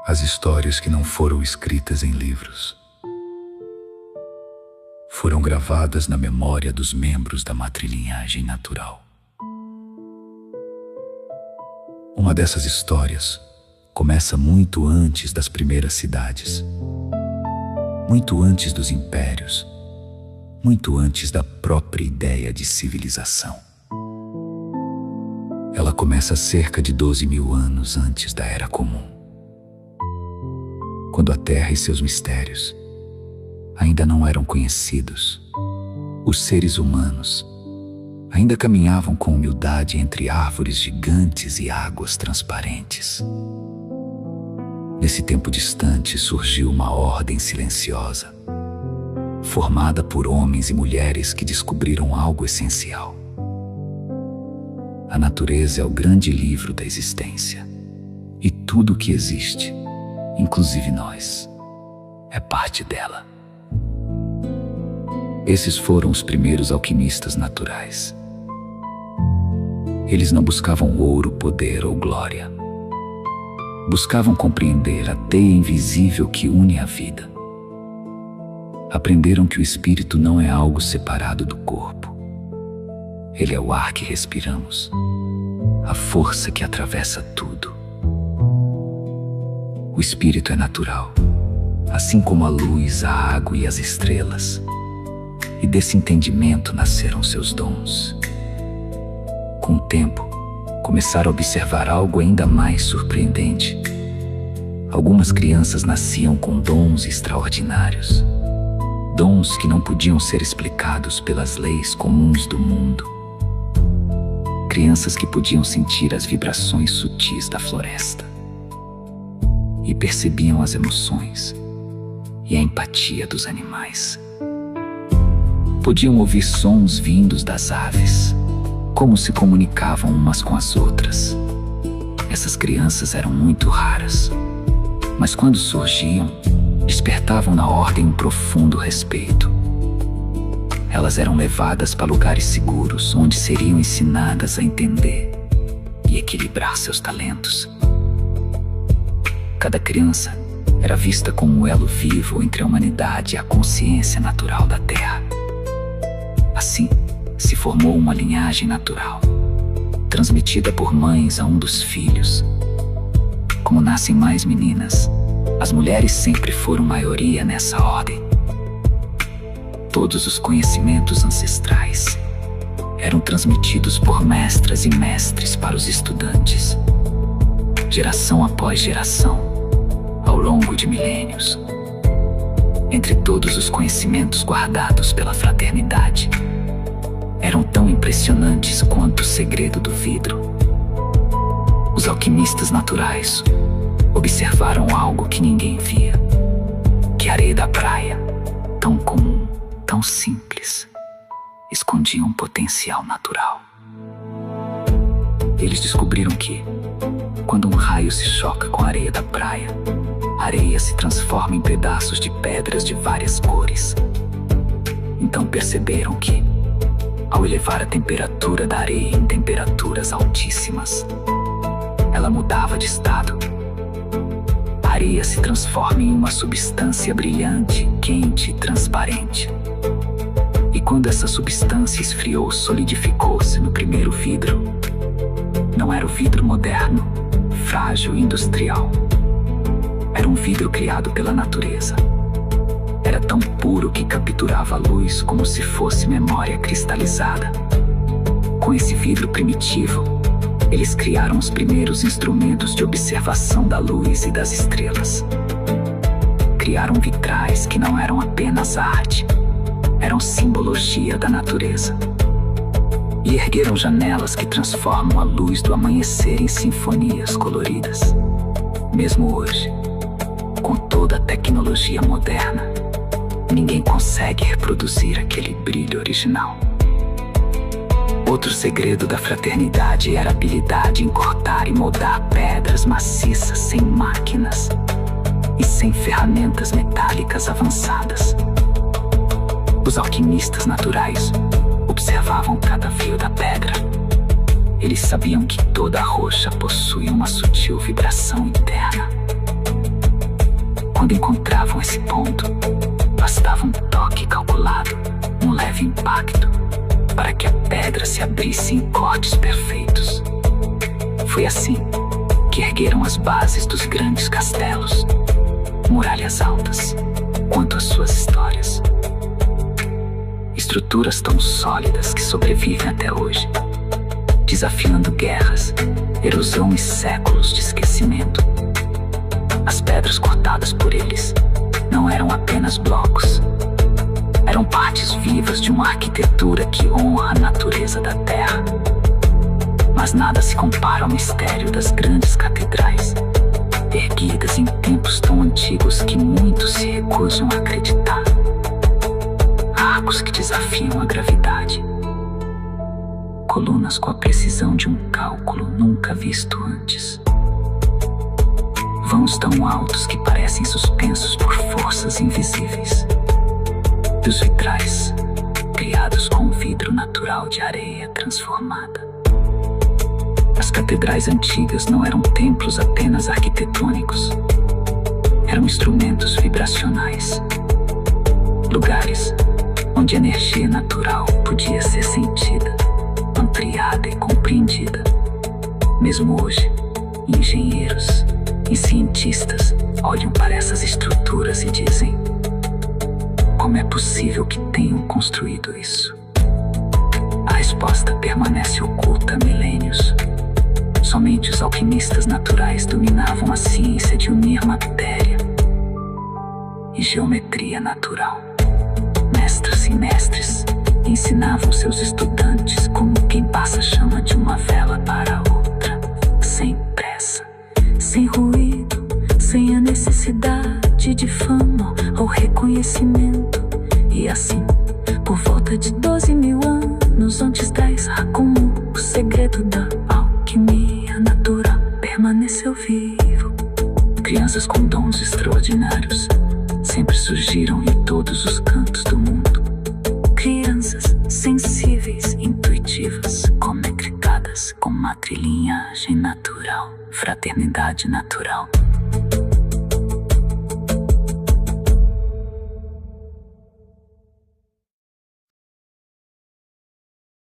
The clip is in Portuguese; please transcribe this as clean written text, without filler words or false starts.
As histórias que não foram escritas em livros foram gravadas na memória dos membros da matrilinhagem natural. Uma dessas histórias começa muito antes das primeiras cidades, muito antes dos impérios, muito antes da própria ideia de civilização. Ela começa cerca de 12.000 anos antes da Era Comum, quando a Terra e seus mistérios ainda não eram conhecidos. Os seres humanos ainda caminhavam com humildade entre árvores gigantes e águas transparentes. Nesse tempo distante surgiu uma ordem silenciosa, formada por homens e mulheres que descobriram algo essencial. A natureza é o grande livro da existência, e tudo o que existe, inclusive nós, é parte dela. Esses foram os primeiros alquimistas naturais. Eles não buscavam ouro, poder ou glória. Buscavam compreender a teia invisível que une a vida. Aprenderam que o espírito não é algo separado do corpo. Ele é o ar que respiramos, a força que atravessa tudo. O espírito é natural, assim como a luz, a água e as estrelas. E desse entendimento nasceram seus dons. Com o tempo, começaram a observar algo ainda mais surpreendente. Algumas crianças nasciam com dons extraordinários, dons que não podiam ser explicados pelas leis comuns do mundo. Crianças que podiam sentir as vibrações sutis da floresta e percebiam as emoções e a empatia dos animais. Podiam ouvir sons vindos das aves, como se comunicavam umas com as outras. Essas crianças eram muito raras, mas quando surgiam, despertavam na ordem um profundo respeito. Elas eram levadas para lugares seguros, onde seriam ensinadas a entender e equilibrar seus talentos. Cada criança era vista como um elo vivo entre a humanidade e a consciência natural da Terra. Assim, se formou uma linhagem natural, transmitida por mães a um dos filhos. Como nascem mais meninas, as mulheres sempre foram maioria nessa ordem. Todos os conhecimentos ancestrais eram transmitidos por mestras e mestres para os estudantes, geração após geração, ao longo de milênios. Entre todos os conhecimentos guardados pela fraternidade, eram tão impressionantes quanto o segredo do vidro. Os alquimistas naturais observaram algo que ninguém via, que a areia da praia, tão comum, tão simples, escondia um potencial natural. Eles descobriram que, quando um raio se choca com a areia da praia, a areia se transforma em pedaços de pedras de várias cores. Então perceberam que, ao elevar a temperatura da areia em temperaturas altíssimas, ela mudava de estado. A areia se transforma em uma substância brilhante, quente e transparente. E quando essa substância esfriou, solidificou-se no primeiro vidro. Não era o vidro moderno, frágil e industrial. Era um vidro criado pela natureza. Era tão puro que capturava a luz como se fosse memória cristalizada. Com esse vidro primitivo, eles criaram os primeiros instrumentos de observação da luz e das estrelas. Criaram vitrais que não eram apenas arte, eram simbologia da natureza. E ergueram janelas que transformam a luz do amanhecer em sinfonias coloridas. Mesmo hoje, com toda a tecnologia moderna, ninguém consegue reproduzir aquele brilho original. Outro segredo da fraternidade era a habilidade em cortar e moldar pedras maciças sem máquinas e sem ferramentas metálicas avançadas. Os alquimistas naturais observavam cada fio da pedra. Eles sabiam que toda rocha possui uma sutil vibração interna. Quando encontravam esse ponto, bastava um toque calculado, um leve impacto, para que a pedra se abrisse em cortes perfeitos. Foi assim que ergueram as bases dos grandes castelos, muralhas altas quanto as suas histórias. Estruturas tão sólidas que sobrevivem até hoje, desafiando guerras, erosão e séculos de esquecimento. As pedras cortadas por eles não eram apenas blocos, eram partes vivas de uma arquitetura que honra a natureza da terra. Mas nada se compara ao mistério das grandes catedrais, erguidas em tempos tão antigos que muitos se recusam a acreditar. Arcos que desafiam a gravidade, colunas com a precisão de um cálculo nunca visto antes. Vãos tão altos que parecem suspensos por forças invisíveis. E os vitrais, criados com vidro natural de areia transformada. As catedrais antigas não eram templos apenas arquitetônicos. Eram instrumentos vibracionais. Lugares onde a energia natural podia ser sentida, ampliada e compreendida. Mesmo hoje, engenheiros e cientistas olham para essas estruturas e dizem: como é possível que tenham construído isso? A resposta permanece oculta há milênios. Somente os alquimistas naturais dominavam a ciência de unir matéria e geometria natural. Mestres e mestres ensinavam seus estudantes como quem passa a chama de uma vela para a outra, sem pressa, sem ruído, sem a necessidade de fama ou reconhecimento. E assim, por volta de 12.000 anos antes da Isra Comum, o segredo da alquimia natural permaneceu vivo. Crianças com dons extraordinários sempre surgiram em todos os cantos do mundo. Crianças sensíveis, intuitivas, conectadas com uma trilhinhagem natural, fraternidade natural.